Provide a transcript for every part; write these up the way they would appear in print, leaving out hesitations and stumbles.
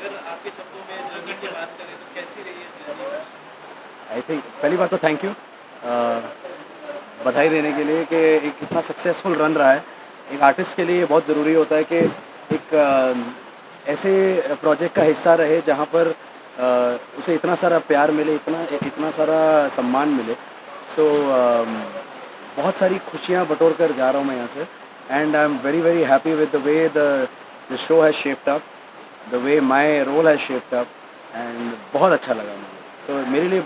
अगर आपके शब्दों में जर्नी की बात करें तो कैसी रही है जर्नी? आई थिंक पहली बात तो थैंक यू बधाई देने के लिए कि एक इतना सक्सेसफुल रन रहा है। एक आर्टिस्ट के लिए बहुत ज़रूरी होता है कि एक ऐसे प्रोजेक्ट का हिस्सा रहे जहाँ पर उसे इतना सारा प्यार मिले, इतना इतना सारा सम्मान मिले। सो बहुत सारी खुशियाँ बटोर कर जा रहा हूँ मैं यहाँ से, and I am very very happy with the way the show has shaped up, the way my role has shaped up, and बहुत अच्छा लगा मुझे। सो मेरे लिए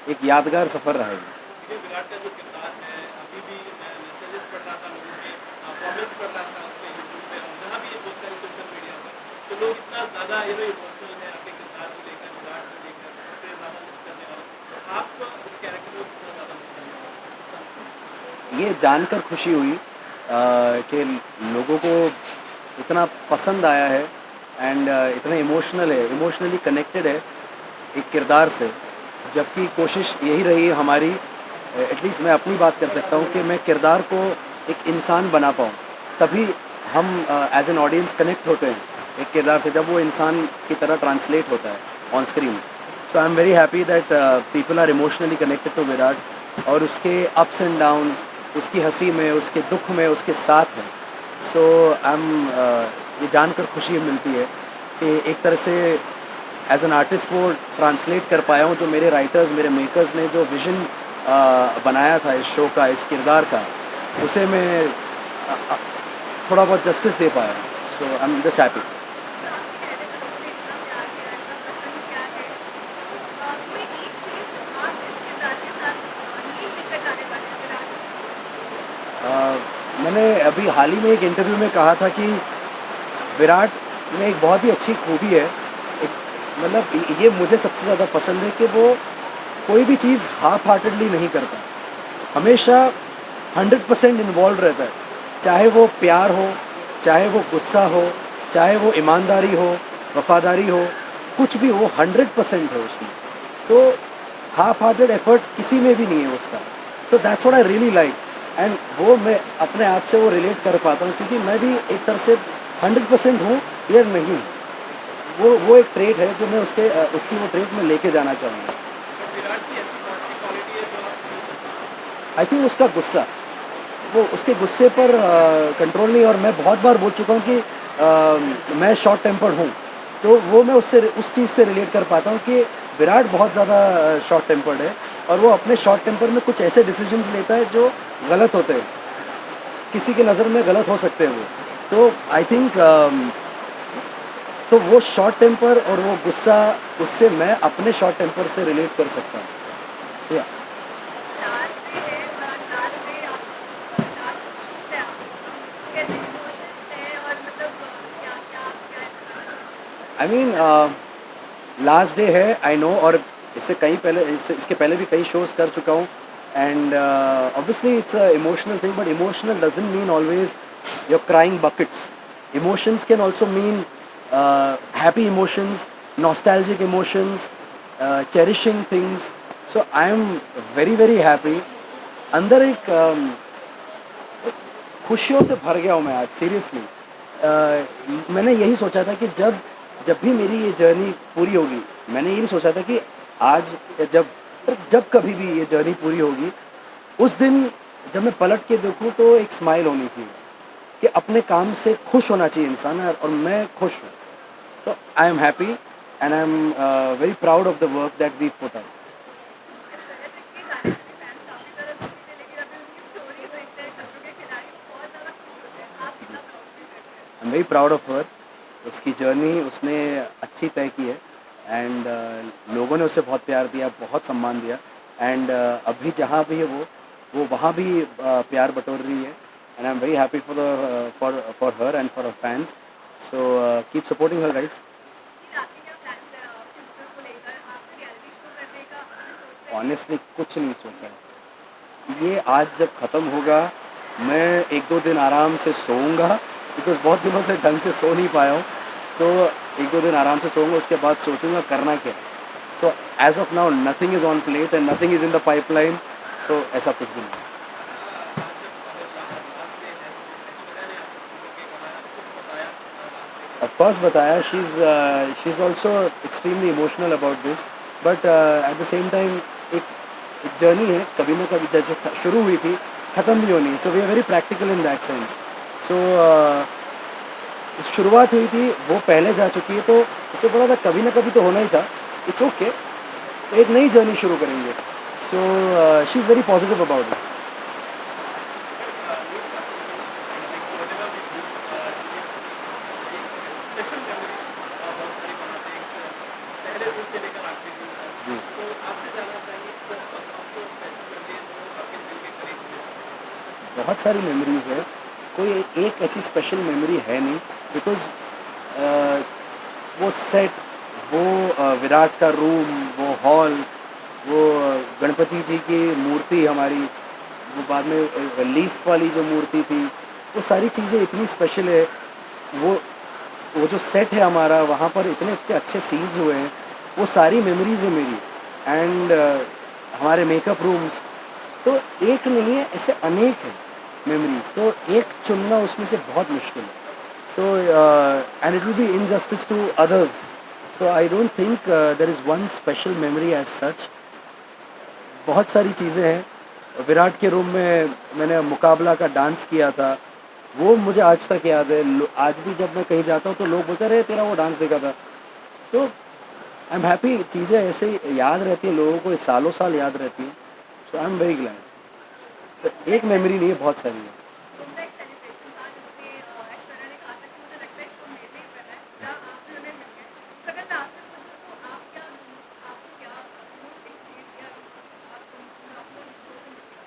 एक यादगार सफ़र रहा है। देखिए विराट का जो किरदार है, अभी भी मैं मैसेजेस पढ़ रहा था लोगों के, कमेंट्स पढ़ रहा था उस पे यूट्यूब पे और जहाँ भी ये बहुत सारे सोशल मीडिया पर, तो लोग इतना ज़्यादा इमोशनल है आपके किरदार को लेकर, विराट को लेकर, सबसे ज़्यादा मिस करने वाला, तो आप इस कैरेक्टर को कितना ज़्यादा मिस करने वाले? ये जानकर खुशी हुई कि लोगों को इतना पसंद आया है, एंड इतना इमोशनल है, इमोशनली कनेक्टेड है एक किरदार से। जबकि कोशिश यही रही हमारी, एटलीस्ट मैं अपनी बात कर सकता हूँ कि मैं किरदार को एक इंसान बना पाऊँ, तभी हम एज एन ऑडियंस कनेक्ट होते हैं एक किरदार से, जब वो इंसान की तरह ट्रांसलेट होता है on screen. So I am very happy that people are emotionally connected to Virat, और उसके अप्स एंड डाउन्स, उसकी हंसी में, उसके दुख में उसके साथ हैं। सो आई एम ये जानकर खुशी मिलती है कि एक तरह से एज एन आर्टिस्ट वो ट्रांसलेट कर पाया हूँ, जो मेरे राइटर्स, मेरे मेकर्स ने जो विज़न बनाया था इस शो का, इस किरदार का, उसे मैं थोड़ा बहुत जस्टिस दे पाया। सो आई एम जस्ट हैप्पी। जैसा आप कह रहे थे लोगों ने इतना प्यार किया, इतना पसंद किया है, सो कोई एक चीज़ जो आप इस किरदार के साथ नहीं लेकर जाने वाले हैं विराट मैंने अभी हाल ही में एक इंटरव्यू में कहा था कि विराट में एक बहुत ही अच्छी खूबी है, एक मतलब ये मुझे सबसे ज़्यादा पसंद है कि वो कोई भी चीज़ हाफ हार्टेडली नहीं करता, हमेशा 100% इन्वॉल्व रहता है। चाहे वो प्यार हो, चाहे वो गुस्सा हो, चाहे वो ईमानदारी हो, वफादारी हो, कुछ भी हो, 100% है उसमें। तो हाफ हार्टेड एफर्ट किसी में भी नहीं है उसका। तो that's what I really like, and वो मैं अपने आप से वो रिलेट कर पाता हूँ, क्योंकि मैं भी एक तरह से 100% हूँ या नहीं हूँ। वो एक ट्रेट है जो मैं उसकी वो ट्रेट में लेके जाना चाहूँगा। बट विराट की ऐसी कौन सी क्वालिटी है जो आप फील करते हैं? आई थिंक उसका गुस्सा, वो उसके गुस्से पर कंट्रोल नहीं। और मैं बहुत बार बोल चुका हूँ कि मैं शॉर्ट टेम्पर्ड हूँ, तो वो मैं उससे उस चीज़ से रिलेट कर पाता हूँ कि विराट बहुत ज़्यादा शॉर्ट टेम्पर्ड है, और वो अपने शॉर्ट टेम्पर में कुछ ऐसे डिसीजंस लेता है जो गलत होते हैं, किसी के नज़र में गलत हो सकते हैं वो। तो आई थिंक तो वो शॉर्ट टेम्पर और वो गुस्सा, उससे मैं अपने शॉर्ट टेम्पर से रिलेट कर सकता हूँ। So, yeah. लास्ट डे है और लास्ट डे आप लास्ट शूट है आपका, तो कैसे इमोशंस है और मतलब क्या क्या आप क्या आई मीन लास्ट डे है, आई नो, और इसके पहले भी कई शोज़ कर चुका हूँ, and obviously it's a emotional thing, but emotional doesn't mean always your crying buckets. Emotions can also mean happy emotions, nostalgic emotions, cherishing things. So I am very very happy. अंदर एक खुशियों से भर गया हूँ मैं आज, सीरियसली। मैंने यही सोचा था कि जब जब भी मेरी ये जर्नी पूरी होगी, मैंने यही सोचा था कि आज या जब कभी भी ये जर्नी पूरी होगी, उस दिन जब मैं पलट के देखूँ तो एक स्माइल होनी चाहिए, कि अपने काम से खुश होना चाहिए इंसान, और मैं खुश हूँ। तो I am happy, and I am very proud of the work that we put out. Aishwarya के गाने से भी फैंस काफ़ी ज़्यादा दुखी थे, लेकिन अभी उनकी स्टोरी देखते हैं खतरों के खिलाड़ी, वो बहुत ज़्यादा खुश होते हैं। आप कितना प्राउड फील करते हैं? आई am very proud of her. उसकी जर्नी उसने अच्छी तय की है, एंड लोगों ने उसे बहुत प्यार दिया, बहुत सम्मान दिया, एंड अभी जहाँ भी है वो वहाँ भी प्यार बटोर रही है, and I am very happy for her and for her fans. So keep supporting her guys. फिर आपके क्या प्लान्स है फ्यूचर को लेकर? आप रियलिटी शो करने का अभी सोच रहे हैं? ऑनेस्टली कुछ नहीं सोचा है। ये आज जब ख़त्म होगा, मैं एक दो दिन आराम से सोऊंगा, बिकॉज बहुत दिनों से ढंग से सो नहीं पाया हूँ। तो एक दो दिन आराम से सोऊंगा, उसके बाद सोचूंगा करना क्या। So as of now nothing is on plate and nothing is in the pipeline. So ऐसा कुछ भी नहीं। अच्छा, आज जब अगर लास्ट डे है तो ऐश्वर्या ने आपको फोन करके कहा, कुछ बताया लास्ट डे ऑफ कोर्स बताया, she is also extremely emotional about this, but at the same time एक जर्नी है, कभी ना कभी जैसे शुरू हुई थी ख़त्म भी होनी है, so we are very practical in that sense. So शुरुआत हुई थी, वो पहले जा चुकी है, तो उससे बोला था कभी ना कभी तो होना ही था, इट्स ओके, एक नई जर्नी शुरू करेंगे। So she is very positive about it. Special memories बहुत सारी बनाते हैं पहले दिन से लेकर आखिरी दिन तक। जी, तो आपसे जानना चाहेंगे कि कौन सी स्पेशल मेमोरीज जो आपके दिल के करीब है? बहुत सारी मेमोरीज़ है, कोई एक ऐसी स्पेशल मेमोरी है नहीं, बिकॉज़ वो सेट, वो विराट का रूम, वो हॉल, वो गणपति जी की मूर्ति हमारी, वो बाद में लीफ वाली जो मूर्ति थी, वो सारी चीज़ें इतनी स्पेशल है। वो वो जो सेट है हमारा, वहाँ पर इतने इतने अच्छे सीन्स हुए हैं, वो सारी मेमोरीज़ है मेरी। एंड हमारे मेकअप रूम्स, तो एक नहीं है, ऐसे अनेक हैं मेमोरीज़, तो एक चुनना उसमें से बहुत मुश्किल है। So and it will be injustice to others, so I don't think there is one special memory as such. बहुत सारी चीज़ें हैं। विराट के रूम में मैंने मुकाबला का डांस किया था, वो मुझे आज तक याद है। आज भी जब मैं कहीं जाता हूँ तो लोग बोलते हैं, अरे तेरा वो डांस देखा था। तो आई एम हैप्पी, चीज़ें ऐसे ही याद रहती हैं लोगों को, सालों साल याद रहती हैं। सो आई एम वेरी ग्लैड। तो एक मेमोरी नहीं है, बहुत सारी है। उनका एक सेलिब्रेशन था जिसमें ऐश्वर्या ने कहा था कि मुझे लगता है कि तुम मेरे लिए ही बना है, जहाँ आप भी उन्हें मिल गए। तो अगर मैं आपसे पूछूं तो आपको क्या एक चीज़ या आपको उस शो से मिल गया?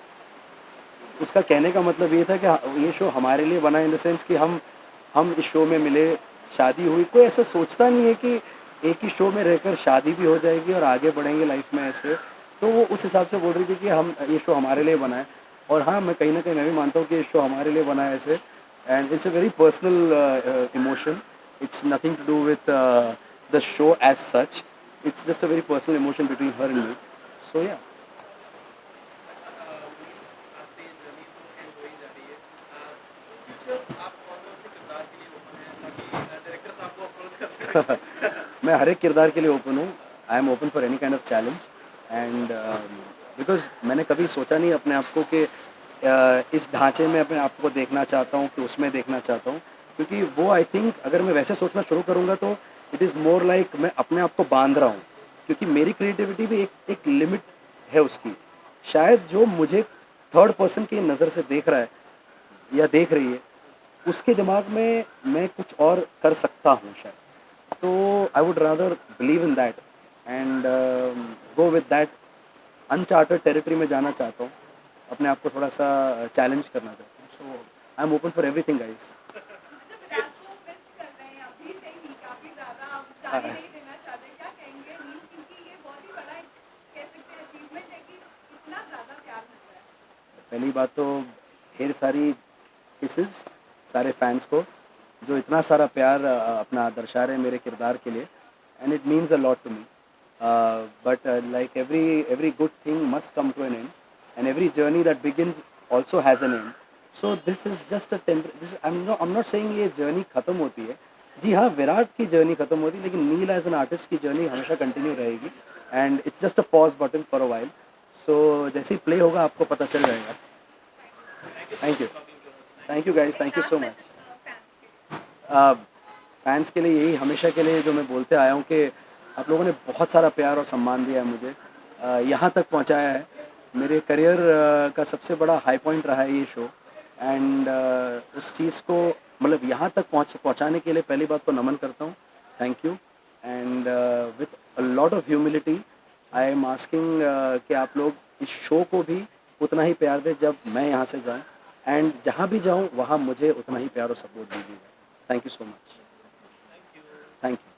उसका कहने का मतलब ये था कि ये शो हमारे लिए बना, इन द सेंस कि हम इस शो में मिले, शादी हुई। कोई ऐसा सोचता नहीं है कि एक ही शो में रहकर शादी भी हो जाएगी और आगे बढ़ेंगे लाइफ में ऐसे। तो वो उस हिसाब से बोल रही थी कि हम ये शो हमारे लिए बना है। और हाँ, मैं कहीं ना कहीं मैं भी मानता हूँ कि ये शो हमारे लिए बना है ऐसे। And it's a very personal emotion, it's nothing to do with the show as such, it's just a very personal emotion between her and me. So yeah, आपकी जर्नी तो एंड हो ही जा रही है। फ्यूचर आप कौन से किरदार के लिए ओपन है ताकि डायरेक्टर्स आपको अप्रोच कर सकें? मैं हर एक किरदार के लिए ओपन हूँ। आई am open for any kind of challenge. And because मैंने कभी सोचा नहीं अपने आप को कि इस ढांचे में अपने आप को देखना चाहता हूँ कि उसमें देखना चाहता हूँ, क्योंकि वो आई थिंक अगर मैं वैसे सोचना शुरू करूँगा तो इट इज़ मोर लाइक मैं अपने आप को बांध रहा हूँ, क्योंकि मेरी क्रिएटिविटी भी एक लिमिट है उसकी। शायद जो मुझे थर्ड पर्सन की नज़र से देख रहा है या देख रही है, उसके दिमाग में मैं कुछ और कर सकता हूँ शायद। तो I would rather believe in that and go with that. Uncharted territory में जाना चाहता हूँ, अपने आप को थोड़ा सा चैलेंज करना चाहता हूँ। So I am open for everything guys. अच्छा, विराट को मिस कर रहे हैं अभी से ही काफ़ी ज़्यादा, आप जाने नहीं देना चाहते, क्या कहेंगे नील? क्योंकि ये बहुत ही बड़ा कह सकते हैं अचीवमेंट है कि इतना ज़्यादा प्यार मिल रहा है। पहली बात तो ढेर सारी किसेस सारे फैंस को, जो इतना सारा प्यार अपना दर्शा रहे हैं मेरे किरदार के लिए, and it means a lot to me. But like every good thing must come to an end, and every journey that begins also has an end. So this is just a this I'm not saying ये journey ख़त्म होती है। जी हाँ, विराट की journey ख़त्म होती है, लेकिन नील एज एन आर्टिस्ट की जर्नी हमेशा कंटिन्यू रहेगी। And it's just a pause button for a while. So जैसे ही प्ले होगा आपको पता चल जाएगा। Thank you so thank you, much talking to us. Thank you guys, एक thank you last so much. Message fans के लिए। फैंस के लिए यही हमेशा के लिए जो मैं बोलते आया हूँ कि आप लोगों ने बहुत सारा प्यार और सम्मान दिया है मुझे, यहाँ तक पहुँचाया है। मेरे करियर का सबसे बड़ा हाई पॉइंट रहा है ये शो। एंड उस चीज़ को मतलब यहाँ तक पहुँचाने के लिए पहली बात तो नमन करता हूँ, thank you. And with a lot of humility I am asking कि आप लोग इस शो को भी उतना ही प्यार दें जब मैं यहाँ से जाऊँ, एंड जहाँ भी जाऊँ वहाँ मुझे उतना ही प्यार और सपोर्ट दीजिएगा। Thank you so much. Thank you. Thank you.